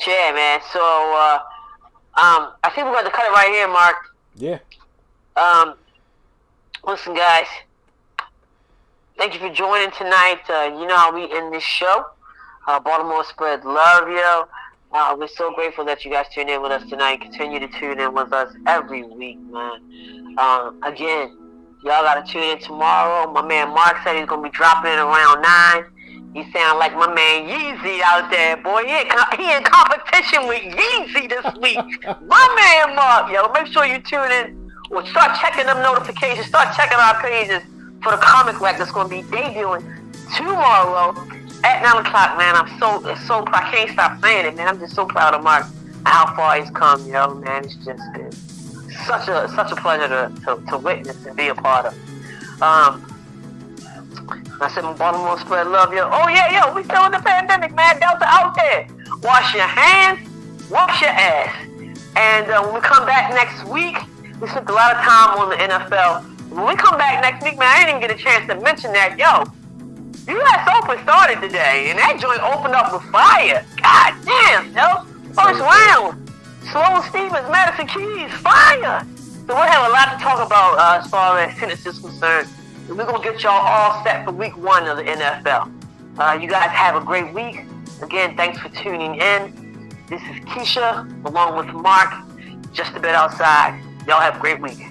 Yeah, man. So, I think we're going to cut it right here, Mark. Yeah. Listen, guys. Thank you for joining tonight. You know how we end this show. Baltimore Spread love you. We're so grateful that you guys tuned in with us tonight. Continue to tune in with us every week, man. Again, y'all got to tune in tomorrow. My man Mark said he's going to be dropping it around 9. He sound like my man Yeezy out there, boy. He in competition with Yeezy this week. My man Mark, yo. Make sure you tune in. Or start checking them notifications. Start checking our pages for the comic rack that's going to be debuting tomorrow at 9 o'clock, man. I'm so I can't stop saying it, man. I'm just so proud of Mark and how far he's come, yo, man. It's just been such a pleasure to witness and be a part of. I said my Baltimore Spread love you. Oh yeah, yo, we still in the pandemic, man. Delta out there. Wash your hands, wash your ass. And when we come back next week, we spent a lot of time on the NFL. When we come back next week, man, I didn't even get a chance to mention that, yo, U.S. Open started today, and that joint opened up with fire. God damn, yo. First round. Sloan Stevens, Madison Keys, fire. So we'll have a lot to talk about as far as tennis is concerned. And we're going to get y'all all set for week 1 of the NFL. You guys have a great week. Again, thanks for tuning in. This is Keisha, along with Mark, just a bit outside. Y'all have a great week.